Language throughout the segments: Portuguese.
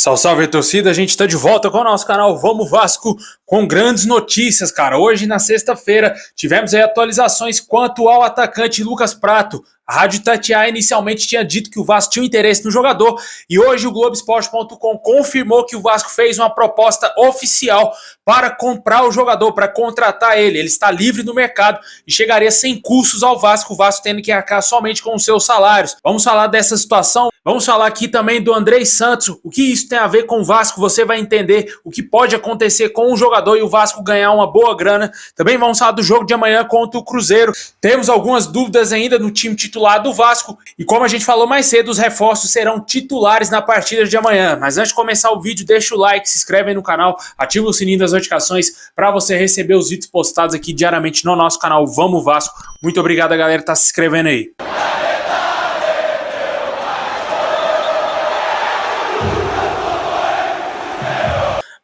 Salve, salve, torcida, a gente tá de volta com o nosso canal Vamos Vasco com grandes notícias, cara. Hoje, na sexta-feira, tivemos aí atualizações quanto ao atacante Lucas Prato. A Rádio Itatiaia inicialmente tinha dito que o Vasco tinha interesse no jogador e hoje o Globoesporte.com confirmou que o Vasco fez uma proposta oficial para comprar o jogador, para contratar ele. Ele está livre no mercado e chegaria sem custos ao Vasco, o Vasco tendo que arcar somente com os seus salários. Vamos falar dessa situação, vamos falar aqui também do Andrei Santos, o que isso tem a ver com o Vasco, você vai entender o que pode acontecer com o jogador e o Vasco ganhar uma boa grana. Também vamos falar do jogo de amanhã contra o Cruzeiro. Temos algumas dúvidas ainda no time titular do Vasco e como a gente falou mais cedo, os reforços serão titulares na partida de amanhã. Mas antes de começar o vídeo, deixa o like, se inscreve aí no canal, ativa o sininho das notificações para você receber os vídeos postados aqui diariamente no nosso canal Vamos Vasco. Muito obrigado a galera que tá se inscrevendo aí.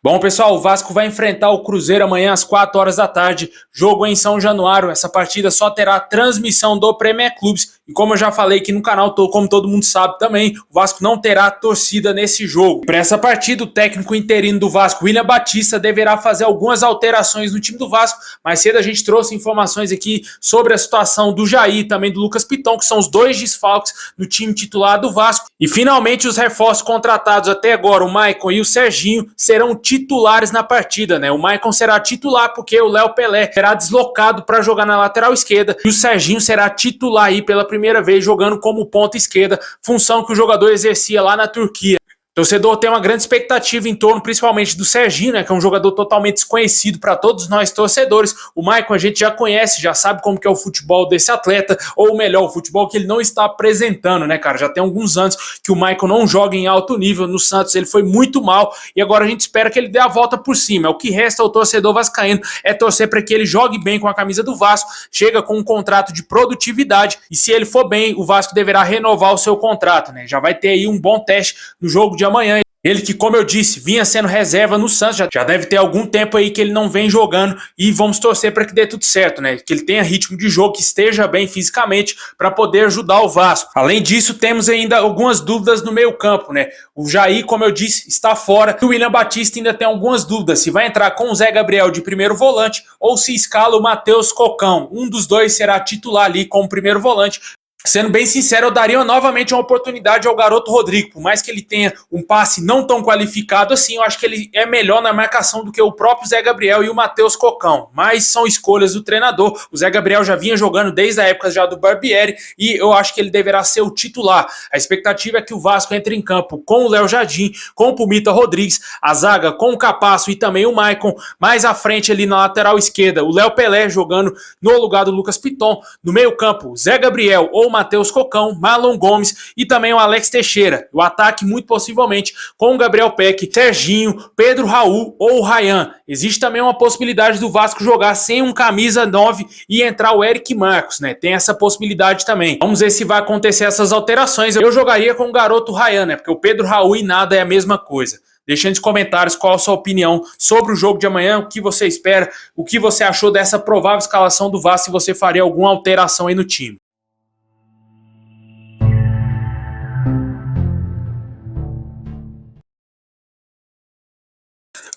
Bom, pessoal, o Vasco vai enfrentar o Cruzeiro amanhã às 4 horas da tarde, jogo em São Januário. Essa partida só terá transmissão do Premier Clubes e como eu já falei aqui no canal, como todo mundo sabe também, o Vasco não terá torcida nesse jogo. Para essa partida, o técnico interino do Vasco, William Batista, deverá fazer algumas alterações no time do Vasco. Mais cedo a gente trouxe informações aqui sobre a situação do Jair e também do Lucas Piton, que são os dois desfalques no time titular do Vasco. E finalmente os reforços contratados até agora, o Maicon e o Serginho, serão titulares na partida, né? O Maicon será titular porque o Léo Pelé será deslocado para jogar na lateral esquerda e o Serginho será titular aí pela primeira vez jogando como ponta esquerda, função que o jogador exercia lá na Turquia. O torcedor tem uma grande expectativa em torno, principalmente do Serginho, né, que é um jogador totalmente desconhecido para todos nós torcedores. O Maicon a gente já conhece, já sabe como que é o futebol desse atleta, ou melhor, o futebol que ele não está apresentando, né, cara? Já tem alguns anos que o Maicon não joga em alto nível. No Santos ele foi muito mal e agora a gente espera que ele dê a volta por cima. O que resta ao torcedor vascaíno é torcer para que ele jogue bem com a camisa do Vasco, chega com um contrato de produtividade e se ele for bem, o Vasco deverá renovar o seu contrato, né? Já vai ter aí um bom teste no jogo de amanhã. Ele que, como eu disse, vinha sendo reserva no Santos, já deve ter algum tempo aí que ele não vem jogando e vamos torcer para que dê tudo certo, né? Que ele tenha ritmo de jogo, que esteja bem fisicamente para poder ajudar o Vasco. Além disso, temos ainda algumas dúvidas no meio-campo, né? O Jair, como eu disse, está fora. O William Batista ainda tem algumas dúvidas se vai entrar com o Zé Gabriel de primeiro volante ou se escala o Matheus Cocão. Um dos dois será titular ali como primeiro volante. Sendo bem sincero, eu daria novamente uma oportunidade ao garoto Rodrigo. Por mais que ele tenha um passe não tão qualificado assim, eu acho que ele é melhor na marcação do que o próprio Zé Gabriel e o Matheus Cocão. Mas são escolhas do treinador. O Zé Gabriel já vinha jogando desde a época já do Barbieri e eu acho que ele deverá ser o titular. A expectativa é que o Vasco entre em campo com o Léo Jardim, com o Pumita Rodrigues, a zaga com o Capasso e também o Maicon. Mais à frente ali na lateral esquerda, o Léo Pelé jogando no lugar do Lucas Piton. No meio campo, Zé Gabriel ou Matheus Cocão, Marlon Gomes e também o Alex Teixeira. O ataque muito possivelmente com o Gabriel Peck, Serginho, Pedro Raul ou o Ryan. Existe também uma possibilidade do Vasco jogar sem um camisa 9 e entrar o Eric Marcos, né? Tem essa possibilidade também. Vamos ver se vai acontecer essas alterações. Eu jogaria com o garoto Ryan, né? Porque o Pedro Raul e nada é a mesma coisa. Deixa nos comentários qual a sua opinião sobre o jogo de amanhã, o que você espera, o que você achou dessa provável escalação do Vasco, se você faria alguma alteração aí no time.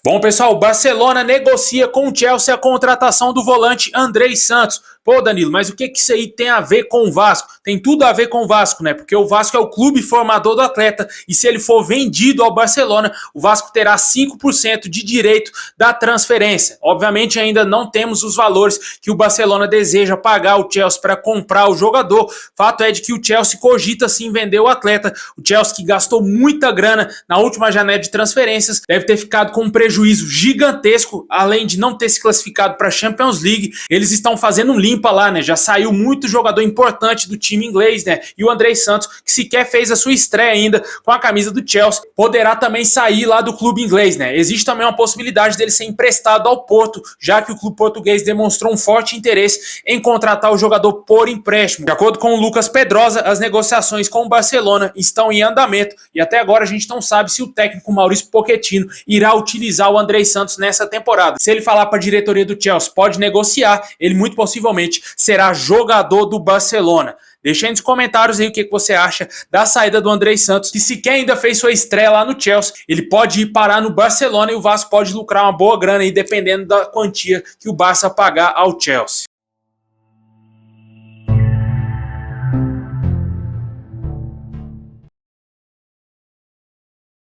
Bom, pessoal, o Barcelona negocia com o Chelsea a contratação do volante Andrei Santos. Pô, Danilo, mas o que isso aí tem a ver com o Vasco? Tem tudo a ver com o Vasco, né? Porque o Vasco é o clube formador do atleta e se ele for vendido ao Barcelona, o Vasco terá 5% de direito da transferência. Obviamente ainda não temos os valores que o Barcelona deseja pagar ao Chelsea para comprar o jogador. Fato é de que o Chelsea cogita sim vender o atleta. O Chelsea, que gastou muita grana na última janela de transferências, deve ter ficado com um prejuízo gigantesco, além de não ter se classificado para a Champions League. Eles estão fazendo um limpa lá, né? Já saiu muito jogador importante do time inglês, né? E o Andrei Santos, que sequer fez a sua estreia ainda com a camisa do Chelsea, poderá também sair lá do clube inglês, né? Existe também uma possibilidade dele ser emprestado ao Porto, já que o clube português demonstrou um forte interesse em contratar o jogador por empréstimo. De acordo com o Lucas Pedrosa, as negociações com o Barcelona estão em andamento e até agora a gente não sabe se o técnico Maurício Pochettino irá utilizar o Andrei Santos nessa temporada. Se ele falar para a diretoria do Chelsea, pode negociar, ele muito possivelmente oficialmente será jogador do Barcelona. Deixa aí nos comentários aí o que você acha da saída do Andrés Santos, que sequer ainda fez sua estreia lá no Chelsea. Ele pode ir parar no Barcelona e o Vasco pode lucrar uma boa grana aí, dependendo da quantia que o Barça pagar ao Chelsea.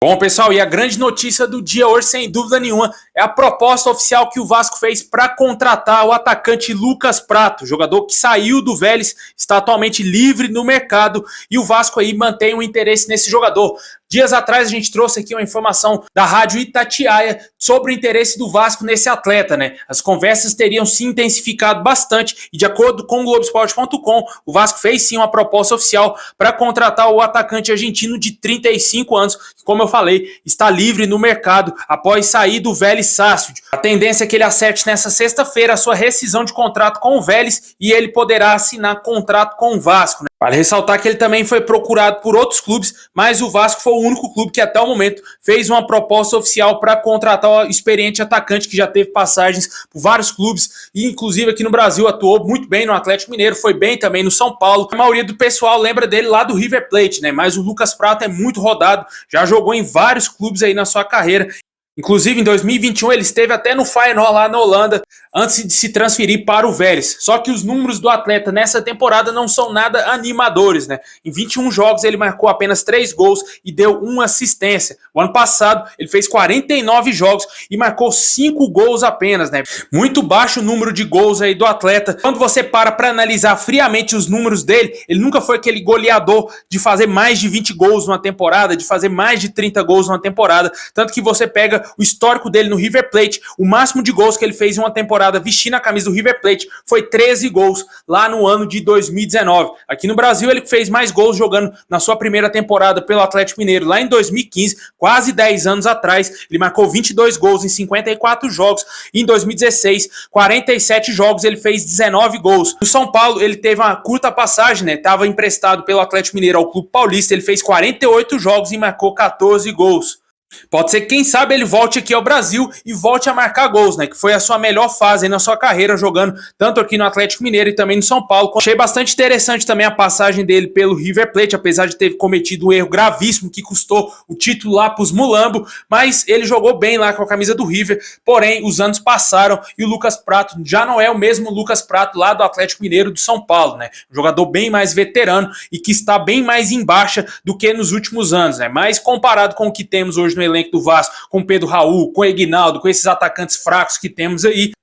Bom, pessoal, e a grande notícia do dia hoje, sem dúvida nenhuma, é a proposta oficial que o Vasco fez para contratar o atacante Lucas Pratto, jogador que saiu do Vélez, está atualmente livre no mercado, e o Vasco aí mantém um interesse nesse jogador. Dias atrás a gente trouxe aqui uma informação da Rádio Itatiaia sobre o interesse do Vasco nesse atleta, né? As conversas teriam se intensificado bastante e, de acordo com o Globoesporte.com, o Vasco fez sim uma proposta oficial para contratar o atacante argentino de 35 anos, que, como eu falei, está livre no mercado após sair do Vélez Sarsfield. A tendência é que ele acerte nessa sexta-feira a sua rescisão de contrato com o Vélez e ele poderá assinar contrato com o Vasco, né? Vale ressaltar que ele também foi procurado por outros clubes, mas o Vasco foi o único clube que até o momento fez uma proposta oficial para contratar o experiente atacante que já teve passagens por vários clubes e inclusive aqui no Brasil atuou muito bem no Atlético Mineiro, foi bem também no São Paulo. A maioria do pessoal lembra dele lá do River Plate, né? Mas o Lucas Pratto é muito rodado, já jogou em vários clubes aí na sua carreira. Inclusive, em 2021, ele esteve até no Feyenoord lá na Holanda, antes de se transferir para o Vélez. Só que os números do atleta nessa temporada não são nada animadores, né? Em 21 jogos, ele marcou apenas 3 gols e deu 1 assistência. O ano passado, ele fez 49 jogos e marcou 5 gols apenas, né? Muito baixo o número de gols aí do atleta. Quando você para analisar friamente os números dele, ele nunca foi aquele goleador de fazer mais de 20 gols numa temporada, de fazer mais de 30 gols numa temporada. Tanto que você pega o histórico dele no River Plate, o máximo de gols que ele fez em uma temporada vestindo a camisa do River Plate foi 13 gols lá no ano de 2019. Aqui no Brasil ele fez mais gols jogando na sua primeira temporada pelo Atlético Mineiro lá em 2015, quase 10 anos atrás. Ele marcou 22 gols em 54 jogos e em 2016, 47 jogos, ele fez 19 gols. No São Paulo ele teve uma curta passagem, né? Estava emprestado pelo Atlético Mineiro ao Clube Paulista, ele fez 48 jogos e marcou 14 gols. Pode ser que, quem sabe, ele volte aqui ao Brasil e volte a marcar gols, né? Que foi a sua melhor fase aí na sua carreira, jogando tanto aqui no Atlético Mineiro e também no São Paulo. Achei bastante interessante também a passagem dele pelo River Plate, apesar de ter cometido um erro gravíssimo que custou o título lá para os Mulambo, mas ele jogou bem lá com a camisa do River, porém os anos passaram e o Lucas Pratto já não é o mesmo Lucas Pratto lá do Atlético Mineiro do São Paulo, né? Um jogador bem mais veterano e que está bem mais em baixa do que nos últimos anos, né? Mas comparado com o que temos hoje no elenco do Vasco, com Pedro Raul, com Eguinaldo, com esses atacantes fracos que temos aí,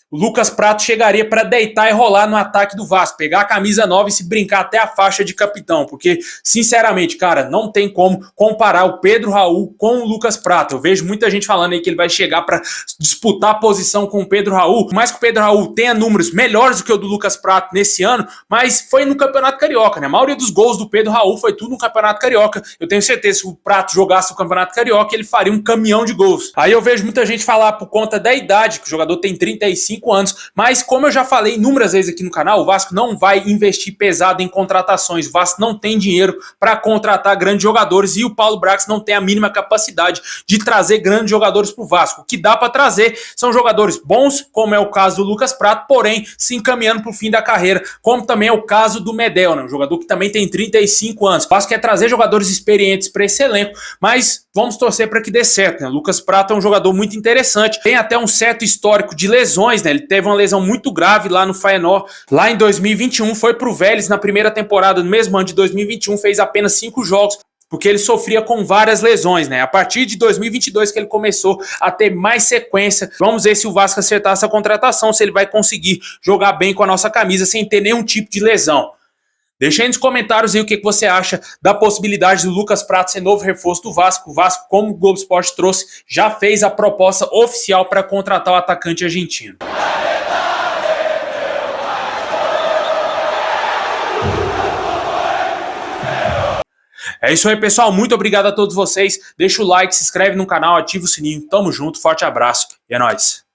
o Lucas Pratto chegaria para deitar e rolar no ataque do Vasco, pegar a camisa 9 e se brincar até a faixa de capitão, porque, sinceramente, cara, não tem como comparar o Pedro Raul com o Lucas Pratto. Eu vejo muita gente falando aí que ele vai chegar para disputar a posição com o Pedro Raul, por mais que o Pedro Raul tenha números melhores do que o do Lucas Pratto nesse ano, mas foi no Campeonato Carioca, né? A maioria dos gols do Pedro Raul foi tudo no Campeonato Carioca. Eu tenho certeza que se o Pratto jogasse o Campeonato Carioca, ele faria um caminhão de gols. Aí eu vejo muita gente falar por conta da idade, que o jogador tem 35 anos, mas como eu já falei inúmeras vezes aqui no canal, o Vasco não vai investir pesado em contratações, o Vasco não tem dinheiro para contratar grandes jogadores e o Paulo Brax não tem a mínima capacidade de trazer grandes jogadores para o Vasco. O que dá para trazer são jogadores bons, como é o caso do Lucas Pratto, porém se encaminhando para o fim da carreira, como também é o caso do Medel, né? Um jogador que também tem 35 anos. O Vasco quer trazer jogadores experientes para esse elenco, mas vamos torcer para que dê certo, né? O Lucas Pratto é um jogador muito interessante, tem até um certo histórico de lesões, né? Ele teve uma lesão muito grave lá no Feyenoord, lá em 2021, foi pro Vélez na primeira temporada, no mesmo ano de 2021, fez apenas 5 jogos, porque ele sofria com várias lesões, né? A partir de 2022 que ele começou a ter mais sequência. Vamos ver se o Vasco acertar essa contratação, se ele vai conseguir jogar bem com a nossa camisa sem ter nenhum tipo de lesão. Deixa aí nos comentários aí o que você acha da possibilidade do Lucas Pratto ser novo reforço do Vasco. O Vasco, como o Globo Esporte trouxe, já fez a proposta oficial para contratar o atacante argentino. É isso aí, pessoal. Muito obrigado a todos vocês. Deixa o like, se inscreve no canal, ativa o sininho. Tamo junto, forte abraço e é nóis.